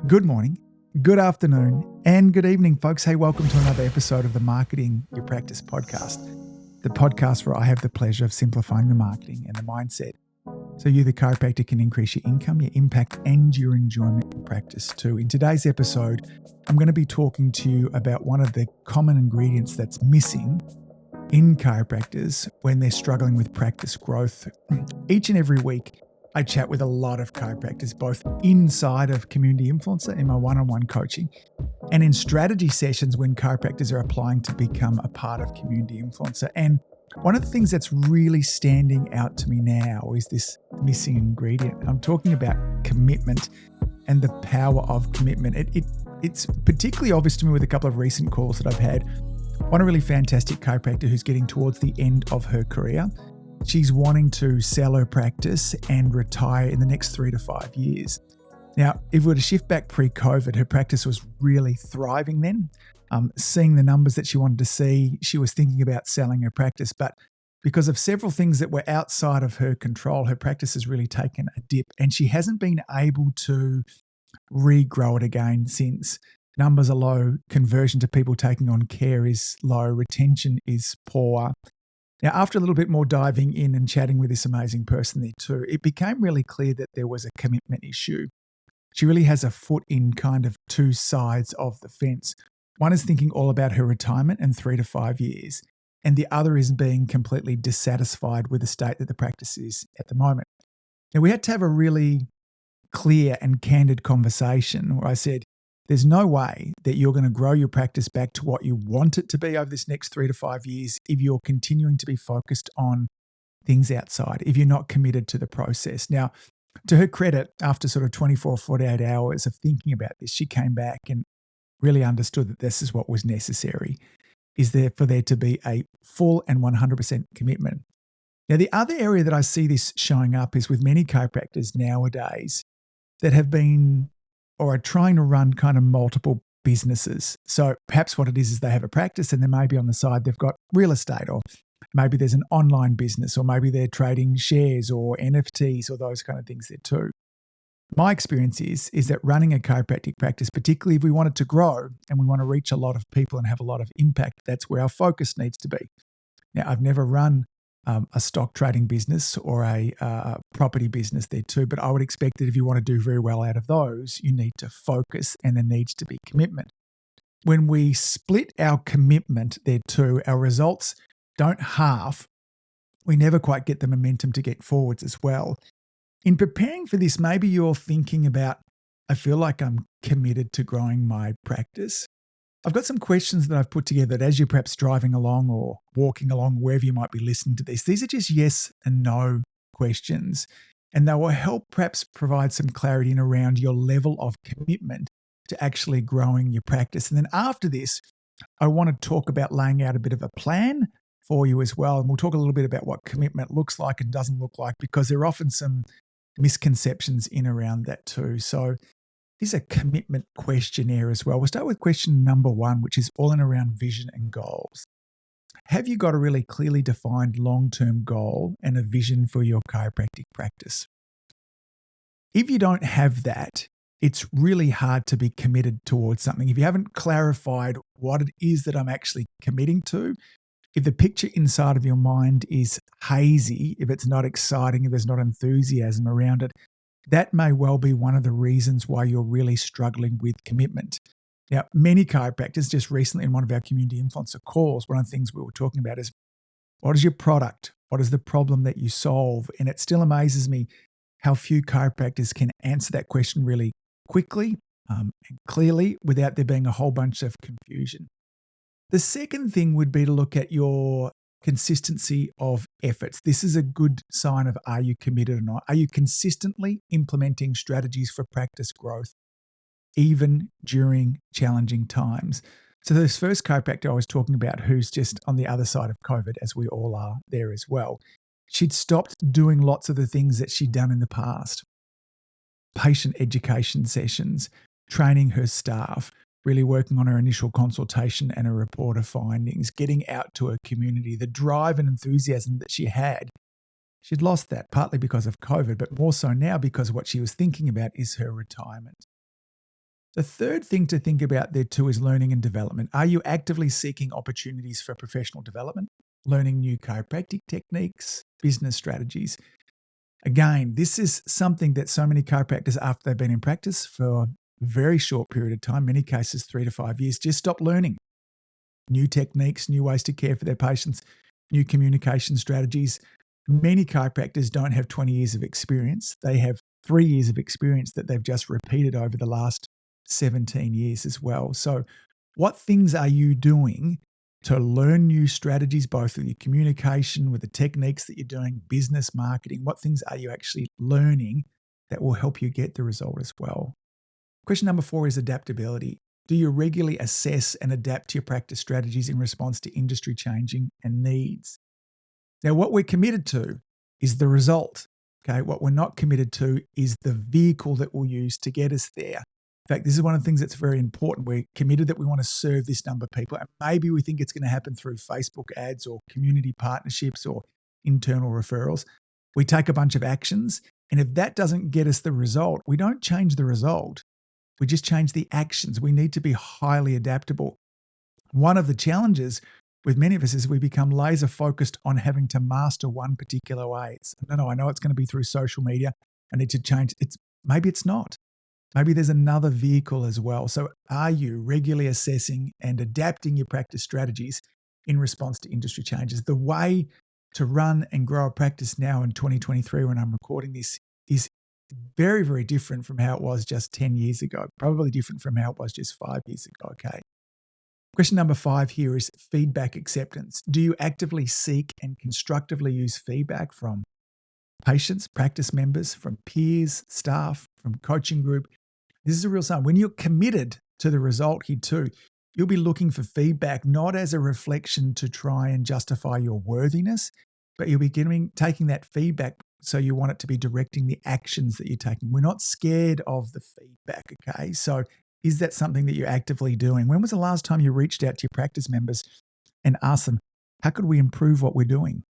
Good morning, good afternoon, and good evening, folks. Hey, welcome to another episode of the Marketing Your Practice podcast, the podcast where I have the pleasure of simplifying the marketing and the mindset so you, the chiropractor, can increase your income, your impact, and your enjoyment in practice too. In today's episode, I'm going to be talking to you about one of the common ingredients that's missing in chiropractors when they're struggling with practice growth. Each and every week, I chat with a lot of chiropractors, both inside of Community Influencer in my one-on-one coaching and in strategy sessions when chiropractors are applying to become a part of Community Influencer. And one of the things that's really standing out to me now is this missing ingredient. I'm talking about commitment and the power of commitment. It's particularly obvious to me with a couple of recent calls that I've had. One, a really fantastic chiropractor who's getting towards the end of her career. She's wanting to sell her practice and retire in the next 3 to 5 years. Now, if we were to shift back pre-COVID, her practice was really thriving then. Seeing the numbers that she wanted to see, she was thinking about selling her practice. But because of several things that were outside of her control, her practice has really taken a dip and she hasn't been able to regrow it again since. Numbers are low, conversion to people taking on care is low, retention is poor. Now, after a little bit more diving in and chatting with this amazing person there too, it became really clear that there was a commitment issue. She really has a foot in kind of two sides of the fence. One is thinking all about her retirement in 3 to 5 years, and the other is being completely dissatisfied with the state that the practice is at the moment. Now, we had to have a really clear and candid conversation where I said, there's no way that you're going to grow your practice back to what you want it to be over this next 3 to 5 years if you're continuing to be focused on things outside, if you're not committed to the process. Now, to her credit, after sort of 24, 48 hours of thinking about this, she came back and really understood that this is what was necessary, is there for there to be a full and 100% commitment. Now, the other area that I see this showing up is with many chiropractors nowadays that have been or are trying to run kind of multiple businesses. So perhaps what it is they have a practice and then maybe on the side they've got real estate, or maybe there's an online business, or maybe they're trading shares or NFTs or those kind of things there too. My experience is that running a chiropractic practice, particularly if we want it to grow and we want to reach a lot of people and have a lot of impact, that's where our focus needs to be. Now, I've never run a stock trading business or a property business there too, but I would expect that if you want to do very well out of those, you need to focus and there needs to be commitment. When we split our commitment there too, our results don't half. We never quite get the momentum to get forwards as well. In preparing for this, maybe you're thinking about, I feel like I'm committed to growing my practice. I've got some questions that I've put together that as you're perhaps driving along or walking along, wherever you might be listening to this, these are just yes and no questions. And they will help perhaps provide some clarity in around your level of commitment to actually growing your practice. And then after this, I want to talk about laying out a bit of a plan for you as well. And we'll talk a little bit about what commitment looks like and doesn't look like, because there are often some misconceptions in around that too. So here's a commitment questionnaire as well. We'll start with question number 1, which is all in around vision and goals. Have you got a really clearly defined long-term goal and a vision for your chiropractic practice? If you don't have that, it's really hard to be committed towards something. If you haven't clarified what it is that I'm actually committing to, if the picture inside of your mind is hazy, if it's not exciting, if there's not enthusiasm around it, that may well be one of the reasons why you're really struggling with commitment. Now, many chiropractors, just recently in one of our community influencer calls, one of the things we were talking about is, what is your product? What is the problem that you solve? And it still amazes me how few chiropractors can answer that question really quickly and clearly without there being a whole bunch of confusion. The second thing would be to look at your consistency of efforts. This is a good sign of, are you committed or not? Are you consistently implementing strategies for practice growth, even during challenging times? So this first chiropractor I was talking about, who's just on the other side of COVID, as we all are there as well, she'd stopped doing lots of the things that she'd done in the past. Patient education sessions, training her staff, really working on her initial consultation and a report of findings, getting out to her community, the drive and enthusiasm that she had. She'd lost that partly because of COVID, but more so now because what she was thinking about is her retirement. The third thing to think about there too is learning and development. Are you actively seeking opportunities for professional development, learning new chiropractic techniques, business strategies? Again, this is something that so many chiropractors, after they've been in practice for a very short period of time, many cases 3 to 5 years, just stop learning new techniques, new ways to care for their patients, new communication strategies. Many chiropractors don't have 20 years of experience. They have 3 years of experience that they've just repeated over the last 17 years as well. So what things are you doing to learn new strategies, both with your communication, with the techniques that you're doing, business marketing? What things are you actually learning that will help you get the result as well? Question number 4 is adaptability. Do you regularly assess and adapt your practice strategies in response to industry changing and needs? Now, what we're committed to is the result. Okay. What we're not committed to is the vehicle that we'll use to get us there. In fact, this is one of the things that's very important. We're committed that we want to serve this number of people. And maybe we think it's going to happen through Facebook ads or community partnerships or internal referrals. We take a bunch of actions. And if that doesn't get us the result, we don't change the result. We just change the actions. We need to be highly adaptable. One of the challenges with many of us is we become laser focused on having to master one particular way. I know it's going to be through social media. I need to change. Maybe it's not. Maybe there's another vehicle as well. So are you regularly assessing and adapting your practice strategies in response to industry changes? The way to run and grow a practice now in 2023 when I'm recording this is very, very different from how it was just 10 years ago, probably different from how it was just 5 years ago. Okay. Question number 5 here is feedback acceptance. Do you actively seek and constructively use feedback from patients, practice members, from peers, staff, from coaching group? This is a real sign. When you're committed to the result here too, you'll be looking for feedback, not as a reflection to try and justify your worthiness, but you'll be taking that feedback so you want it to be directing the actions that you're taking. We're not scared of the feedback, okay? So is that something that you're actively doing? When was the last time you reached out to your practice members and asked them, how could we improve what we're doing?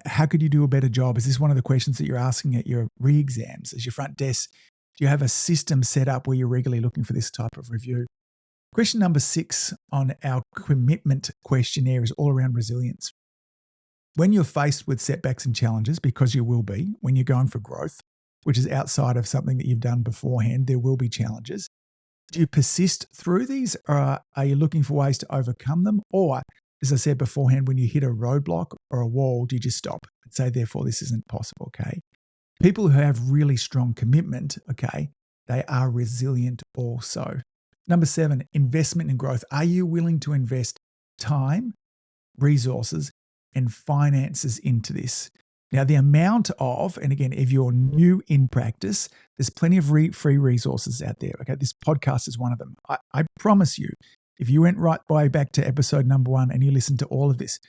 How could you do a better job? Is this one of the questions that you're asking at your re-exams? As your front desk, do you have a system set up where you're regularly looking for this type of review? Question number 6 on our commitment questionnaire is all around resilience. When you're faced with setbacks and challenges, because you will be, when you're going for growth, which is outside of something that you've done beforehand, there will be challenges. Do you persist through these, or are you looking for ways to overcome them? Or, as I said beforehand, when you hit a roadblock or a wall, do you just stop and say, therefore, this isn't possible, okay? People who have really strong commitment, okay, they are resilient also. Number 7, investment in growth. Are you willing to invest time, resources, and finances into this? Now, the amount of, and again, if you're new in practice, there's plenty of free resources out there. Okay, this podcast is one of them. I promise you, if you went right way back to episode number 1 and you listened to all of this,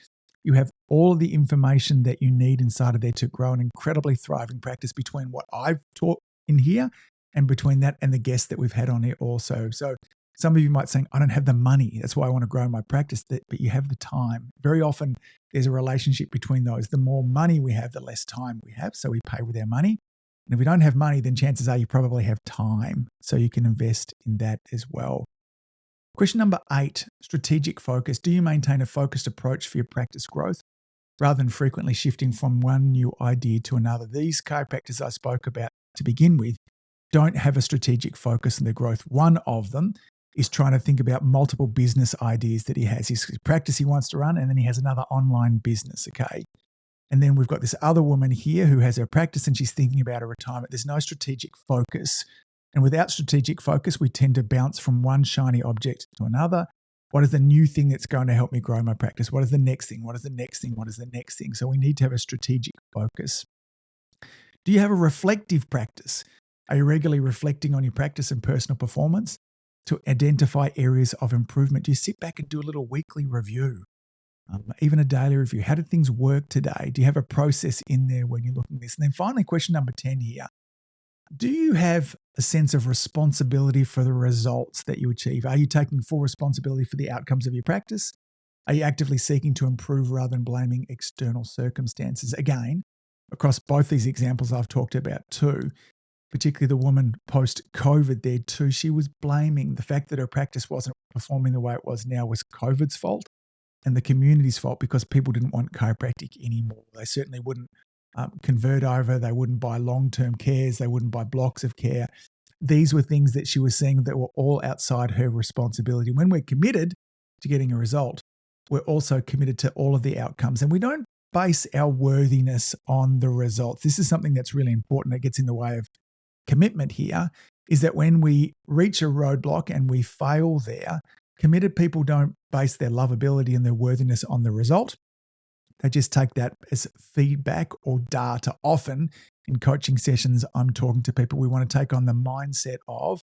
you have all of the information that you need inside of there to grow an incredibly thriving practice between what I've taught in here and between that and the guests that we've had on here also. So some of you might say, I don't have the money. That's why I want to grow my practice. But you have the time. Very often there's a relationship between those. The more money we have, the less time we have. So we pay with our money. And if we don't have money, then chances are you probably have time. So you can invest in that as well. Question number 8, strategic focus. Do you maintain a focused approach for your practice growth rather than frequently shifting from one new idea to another? These chiropractors I spoke about to begin with don't have a strategic focus in their growth. One of them is trying to think about multiple business ideas that he has. His practice he wants to run, and then he has another online business, okay? And then we've got this other woman here who has her practice and she's thinking about her retirement. There's no strategic focus. And without strategic focus, we tend to bounce from one shiny object to another. What is the new thing that's going to help me grow my practice? What is the next thing? What is the next thing? What is the next thing? So we need to have a strategic focus. Do you have a reflective practice? Are you regularly reflecting on your practice and personal performance to identify areas of improvement? Do you sit back and do a little weekly review, even a daily review? How did things work today? Do you have a process in there when you're looking at this? And then finally, question number 10 here. Do you have a sense of responsibility for the results that you achieve? Are you taking full responsibility for the outcomes of your practice? Are you actively seeking to improve rather than blaming external circumstances? Again, across both these examples I've talked about too, particularly the woman post-COVID there too, she was blaming the fact that her practice wasn't performing the way it was now was COVID's fault and the community's fault because people didn't want chiropractic anymore. They certainly wouldn't convert over. They wouldn't buy long-term cares. They wouldn't buy blocks of care. These were things that she was seeing that were all outside her responsibility. When we're committed to getting a result, we're also committed to all of the outcomes. And we don't base our worthiness on the results. This is something that's really important that gets in the way of commitment here, is that when we reach a roadblock and we fail there, committed people don't base their lovability and their worthiness on the result. They just take that as feedback or data. Often in coaching sessions, I'm talking to people, we want to take on the mindset of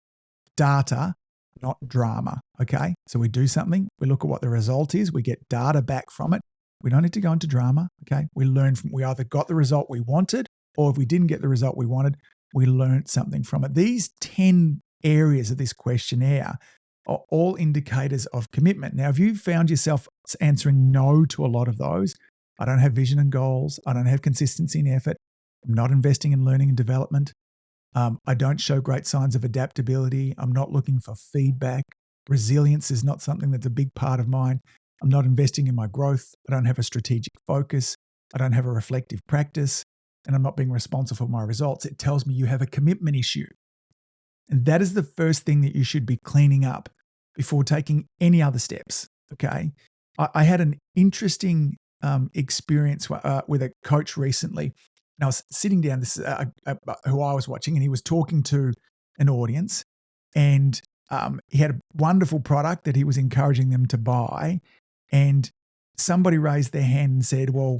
data, not drama, okay? So we do something, we look at what the result is, we get data back from it. We don't need to go into drama, okay? We learn from, we either got the result we wanted, or if we didn't get the result we wanted, we learned something from it. These 10 areas of this questionnaire are all indicators of commitment. Now, if you found yourself answering no to a lot of those, I don't have vision and goals, I don't have consistency and effort, I'm not investing in learning and development, I don't show great signs of adaptability, I'm not looking for feedback, resilience is not something that's a big part of mine, I'm not investing in my growth, I don't have a strategic focus, I don't have a reflective practice, and I'm not being responsible for my results, it tells me you have a commitment issue. And that is the first thing that you should be cleaning up before taking any other steps, okay? I had an interesting experience with a coach recently. And I was sitting down, this who I was watching, and he was talking to an audience, and he had a wonderful product that he was encouraging them to buy. And somebody raised their hand and said, well,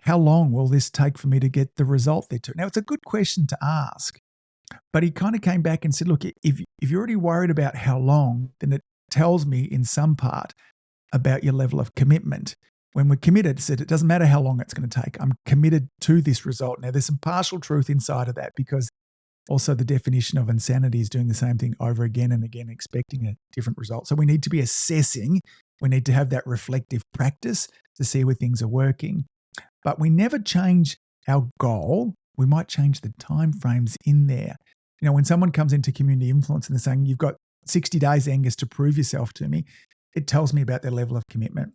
how long will this take for me to get the result there too? Now, it's a good question to ask, but he kind of came back and said, look, if you're already worried about how long, then it tells me in some part about your level of commitment. When we're committed, said it doesn't matter how long it's going to take. I'm committed to this result. Now, there's some partial truth inside of that because also the definition of insanity is doing the same thing over again and again, expecting a different result. So we need to be assessing. We need to have that reflective practice to see where things are working. But we never change our goal. We might change the timeframes in there. You know, when someone comes into community influence and they're saying, you've got 60 days, Angus, to prove yourself to me, it tells me about their level of commitment.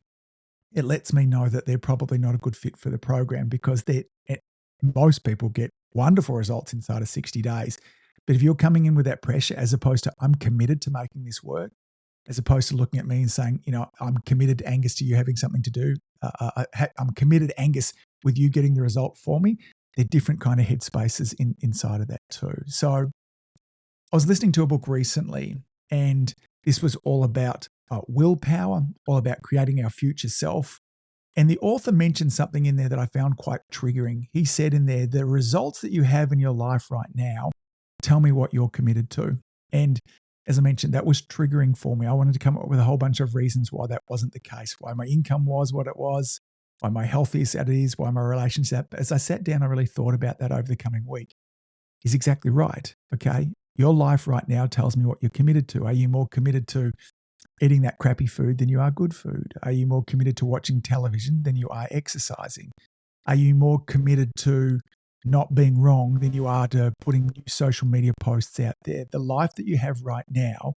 It lets me know that they're probably not a good fit for the program because most people get wonderful results inside of 60 days. But if you're coming in with that pressure, as opposed to I'm committed to making this work, as opposed to looking at me and saying, you know, I'm committed, Angus, to you having something to do. I'm committed, Angus, with you getting the result for me. They're different kind of headspaces inside of that too. So I was listening to a book recently, and this was all about willpower, all about creating our future self. And the author mentioned something in there that I found quite triggering. He said in there, the results that you have in your life right now, tell me what you're committed to. And as I mentioned, that was triggering for me. I wanted to come up with a whole bunch of reasons why that wasn't the case, why my income was what it was, why my health is as it is, why my relationship. As I sat down, I really thought about that over the coming week. He's exactly right, okay? Your life right now tells me what you're committed to. Are you more committed to eating that crappy food than you are good food? Are you more committed to watching television than you are exercising? Are you more committed to not being wrong than you are to putting new social media posts out there? The life that you have right now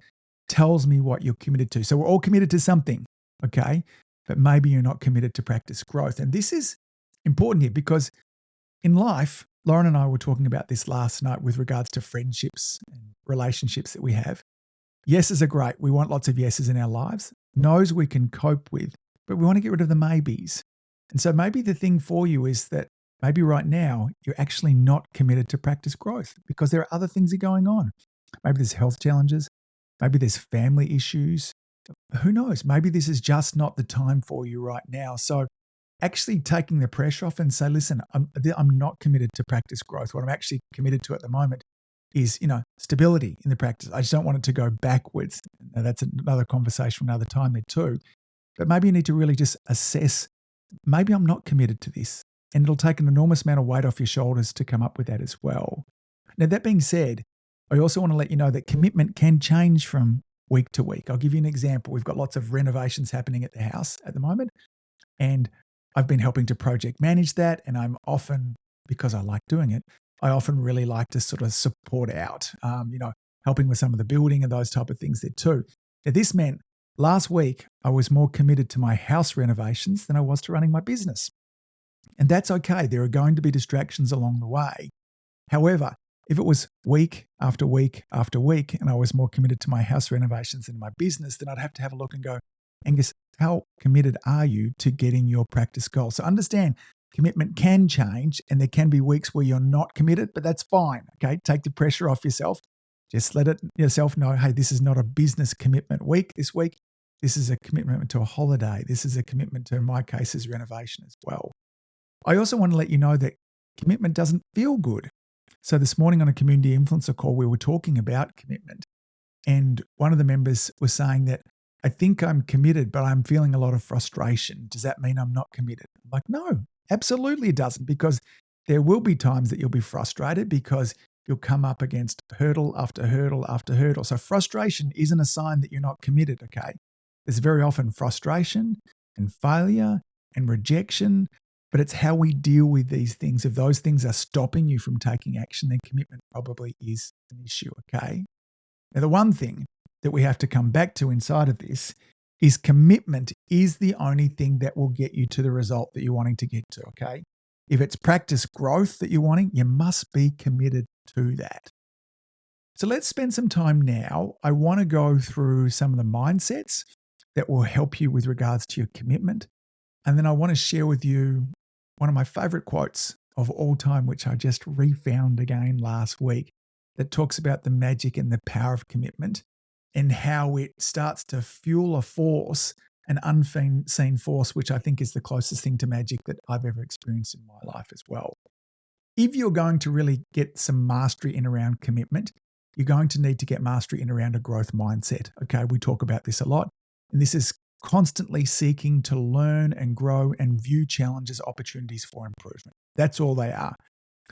tells me what you're committed to. So we're all committed to something, okay? But maybe you're not committed to practice growth. And this is important here because in life, Lauren and I were talking about this last night with regards to friendships and relationships that we have. Yeses are great. We want lots of yeses in our lives. Nos we can cope with, but we want to get rid of the maybes. And so maybe the thing for you is that maybe right now you're actually not committed to practice growth because there are other things that are going on. Maybe there's health challenges. Maybe there's family issues. Who knows? Maybe this is just not the time for you right now. So actually taking the pressure off and say, listen, I'm not committed to practice growth. What I'm actually committed to at the moment is, stability in the practice. I just don't want it to go backwards. Now, that's another conversation for another time there too. But maybe you need to really just assess, maybe I'm not committed to this. And it'll take an enormous amount of weight off your shoulders to come up with that as well. Now, that being said, I also want to let you know that commitment can change from week to week. I'll give you an example. We've got lots of renovations happening at the house at the moment. And I've been helping to project manage that. And I'm often, because I like doing it, I often really like to sort of support out, helping with some of the building and those type of things there too. Now, this meant last week I was more committed to my house renovations than I was to running my business. And that's okay. There are going to be distractions along the way. However, if it was week after week after week and I was more committed to my house renovations than my business, then I'd have to have a look and go, Angus, how committed are you to getting your practice goal? So understand commitment can change and there can be weeks where you're not committed, but that's fine. Okay. Take the pressure off yourself. Just let it yourself know, hey, this is not a business commitment week this week. This is a commitment to a holiday. This is a commitment to, in my case, is renovation as well. I also want to let you know that commitment doesn't feel good. So this morning on a community influencer call, we were talking about commitment. And one of the members was saying that I think I'm committed, but I'm feeling a lot of frustration. Does that mean I'm not committed? I'm like, no, absolutely it doesn't, because there will be times that you'll be frustrated because you'll come up against hurdle after hurdle after hurdle. So frustration isn't a sign that you're not committed, okay? There's very often frustration and failure and rejection, but it's how we deal with these things. If those things are stopping you from taking action, then commitment probably is an issue, okay? Now, the one thing that we have to come back to inside of this is commitment is the only thing that will get you to the result that you're wanting to get to, okay? If it's practice growth that you're wanting, you must be committed to that. So let's spend some time now. I want to go through some of the mindsets that will help you with regards to your commitment. And then I want to share with you one of my favorite quotes of all time, which I just refound again last week, that talks about the magic and the power of commitment and how it starts to fuel a force, an unseen force, which I think is the closest thing to magic that I've ever experienced in my life as well. If you're going to really get some mastery in around commitment, you're going to need to get mastery in around a growth mindset. Okay, we talk about this a lot. And this is constantly seeking to learn and grow and view challenges, opportunities for improvement. That's all they are.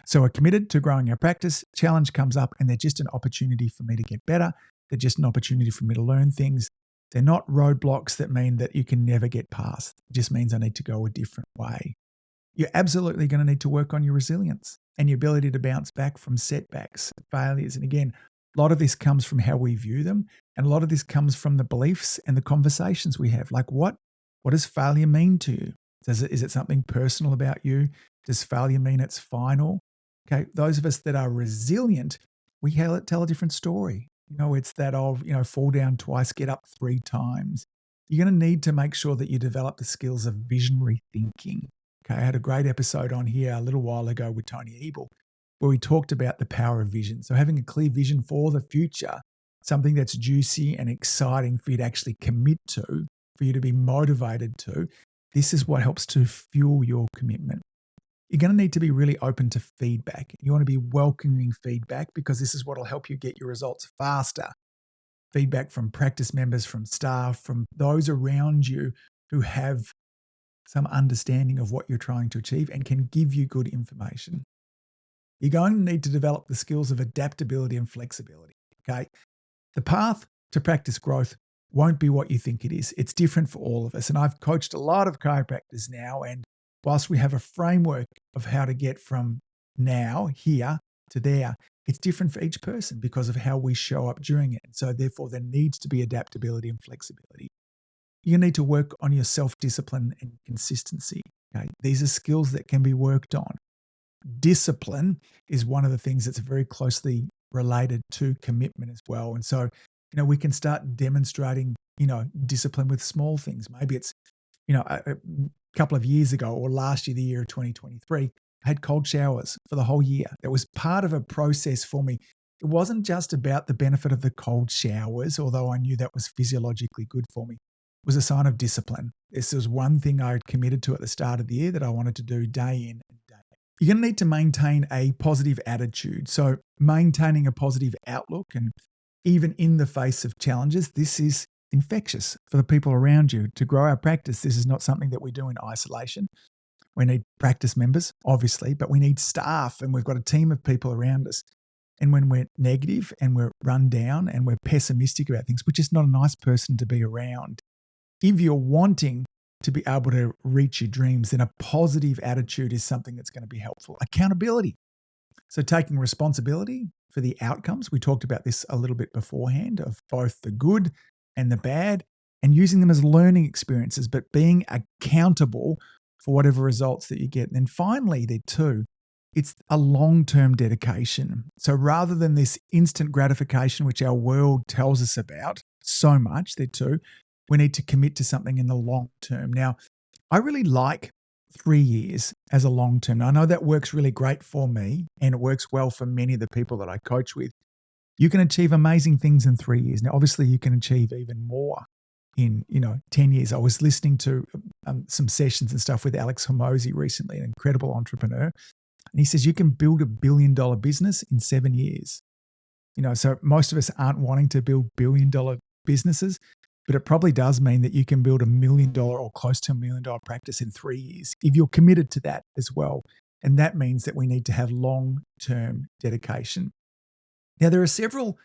So we're committed to growing our practice. Challenge comes up and they're just an opportunity for me to get better. They're just an opportunity for me to learn things. They're not roadblocks that mean that you can never get past. It just means I need to go a different way. You're absolutely going to need to work on your resilience and your ability to bounce back from setbacks, failures. And again, a lot of this comes from how we view them. And a lot of this comes from the beliefs and the conversations we have. Like what does failure mean to you? Is it something personal about you? Does failure mean it's final? Okay, those of us that are resilient, we tell a different story. It's that of, fall down twice, get up 3 times. You're going to need to make sure that you develop the skills of visionary thinking. Okay, I had a great episode on here a little while ago with Tony Ebel, where we talked about the power of vision. So having a clear vision for the future, something that's juicy and exciting for you to actually commit to, for you to be motivated to, this is what helps to fuel your commitment. You're going to need to be really open to feedback. You want to be welcoming feedback because this is what will help you get your results faster. Feedback from practice members, from staff, from those around you who have some understanding of what you're trying to achieve and can give you good information. You're going to need to develop the skills of adaptability and flexibility, okay? The path to practice growth won't be what you think it is. It's different for all of us. And I've coached a lot of chiropractors now, and whilst we have a framework of how to get from now, here, to there, it's different for each person because of how we show up during it. And so therefore, there needs to be adaptability and flexibility. You need to work on your self-discipline and consistency. Okay? These are skills that can be worked on. Discipline is one of the things that's very closely related to commitment as well. And so, we can start demonstrating, discipline with small things. Maybe it's, a couple of years ago or last year, the year of 2023, I had cold showers for the whole year. That was part of a process for me. It wasn't just about the benefit of the cold showers, although I knew that was physiologically good for me. It was a sign of discipline. This was one thing I had committed to at the start of the year that I wanted to do day in and day out. You're going to need to maintain a positive attitude. So maintaining a positive outlook, and even in the face of challenges, this is infectious for the people around you. To grow our practice, this is not something that we do in isolation. We need practice members, obviously, but we need staff, and we've got a team of people around us. And when we're negative and we're run down and we're pessimistic about things, we're just not a nice person to be around. If you're wanting to be able to reach your dreams, then a positive attitude is something that's going to be helpful. Accountability. So taking responsibility for the outcomes. We talked about this a little bit beforehand of both the good and the bad, and using them as learning experiences, but being accountable for whatever results that you get. And then finally, there too, it's a long-term dedication. So rather than this instant gratification, which our world tells us about so much, there too, we need to commit to something in the long term. Now, I really like 3 years as a long term. Now, I know that works really great for me, and it works well for many of the people that I coach with. You can achieve amazing things in 3 years. Now, obviously, you can achieve even more in 10 years. I was listening to some sessions and stuff with Alex Hormozi recently, an incredible entrepreneur, and he says you can build $1 billion business in 7 years. So most of us aren't wanting to build billion-dollar businesses, but it probably does mean that you can build $1 million or close to $1 million practice in 3 years if you're committed to that as well. And that means that we need to have long-term dedication. Now, there are several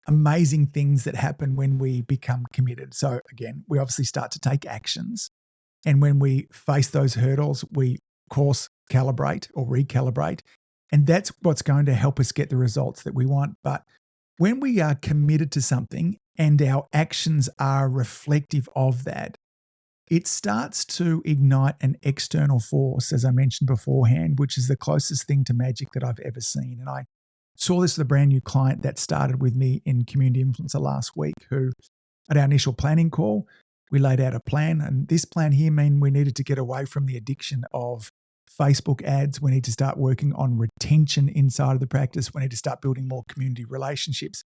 amazing things that happen when we become committed. So again, we obviously start to take actions. And when we face those hurdles, we course calibrate or recalibrate. And that's what's going to help us get the results that we want. But when we are committed to something and our actions are reflective of that, it starts to ignite an external force, as I mentioned beforehand, which is the closest thing to magic that I've ever seen. And I saw this with a brand new client that started with me in Community Influencer last week, who at our initial planning call, we laid out a plan. And this plan here meant we needed to get away from the addiction of Facebook ads. We need to start working on retention inside of the practice. We need to start building more community relationships.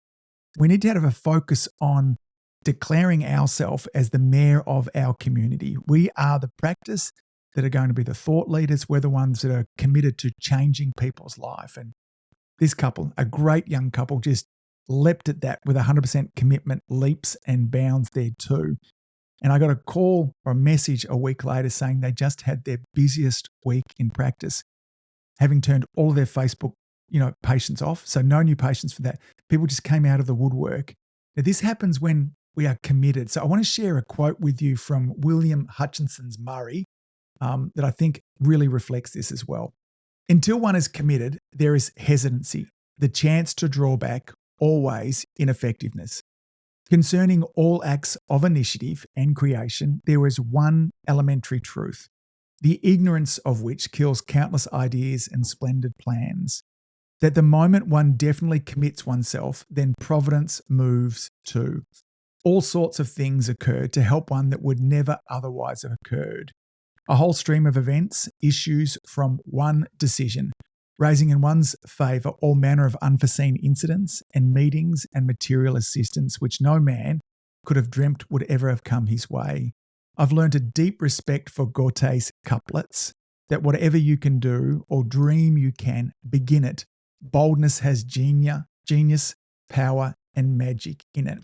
We need to have a focus on declaring ourselves as the mayor of our community. We are the practice that are going to be the thought leaders. We're the ones that are committed to changing people's life. And this couple, a great young couple, just leapt at that with 100% commitment, leaps and bounds there too. And I got a call or a message a week later saying they just had their busiest week in practice, having turned all of their Facebook, patients off. So no new patients for that. People just came out of the woodwork. Now, this happens when we are committed. So I want to share a quote with you from William Hutchinson's Murray that I think really reflects this as well. Until one is committed, there is hesitancy, the chance to draw back, always ineffectiveness. Concerning all acts of initiative and creation, there is one elementary truth, the ignorance of which kills countless ideas and splendid plans. That the moment one definitely commits oneself, then providence moves too. All sorts of things occur to help one that would never otherwise have occurred. A whole stream of events issues from one decision, raising in one's favour all manner of unforeseen incidents and meetings and material assistance which no man could have dreamt would ever have come his way. I've learned a deep respect for Goethe's couplets, that whatever you can do or dream you can, begin it. Boldness has genius, power, and magic in it.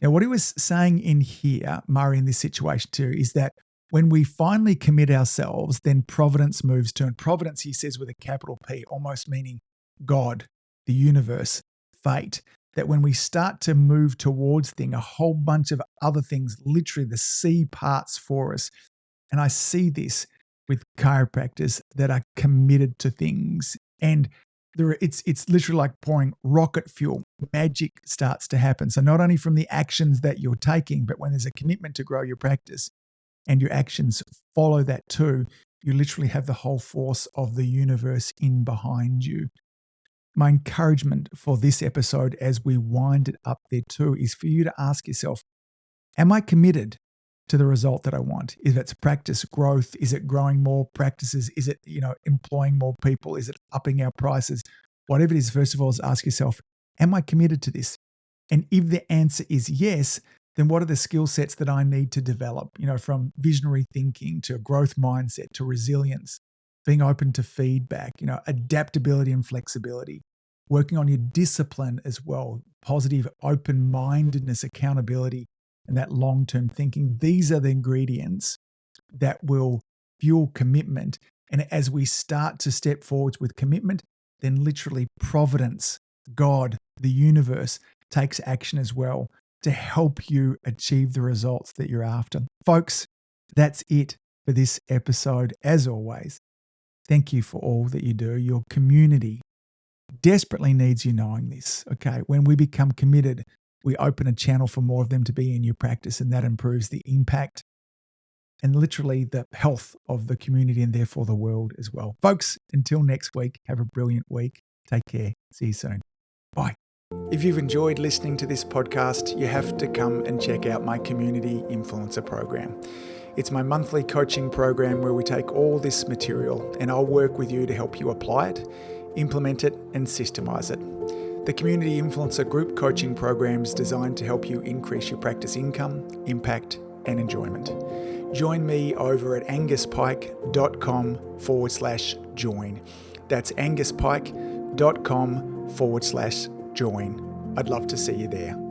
Now, what he was saying in here, Murray, in this situation too, is that when we finally commit ourselves, then providence moves to. And providence, he says with a capital P, almost meaning God, the universe, fate. That when we start to move towards things, a whole bunch of other things, literally the sea parts for us. And I see this with chiropractors that are committed to things. And it's literally like pouring rocket fuel. Magic starts to happen. So not only from the actions that you're taking, but when there's a commitment to grow your practice and your actions follow that too, you literally have the whole force of the universe in behind you. My encouragement for this episode as we wind it up there too is for you to ask yourself, am I committed to the result that I want? If it's practice growth, is it growing more practices? Is it, employing more people? Is it upping our prices? Whatever it is, first of all, is ask yourself, am I committed to this? And if the answer is yes, then what are the skill sets that I need to develop, from visionary thinking to a growth mindset to resilience, being open to feedback, adaptability and flexibility, working on your discipline as well, positive open-mindedness, accountability, and that long-term thinking. These are the ingredients that will fuel commitment. And as we start to step forwards with commitment, then literally providence, God, the universe, takes action as well to help you achieve the results that you're after. Folks, that's it for this episode. As always, thank you for all that you do. Your community desperately needs you knowing this, okay? When we become committed, we open a channel for more of them to be in your practice, and that improves the impact and literally the health of the community and therefore the world as well. Folks, until next week, have a brilliant week. Take care. See you soon. Bye. If you've enjoyed listening to this podcast, you have to come and check out my Community Influencer Program. It's my monthly coaching program where we take all this material and I'll work with you to help you apply it, implement it, and systemize it. The Community Influencer Group Coaching Program is designed to help you increase your practice income, impact, and enjoyment. Join me over at anguspyke.com/join. That's anguspyke.com/join. I'd love to see you there.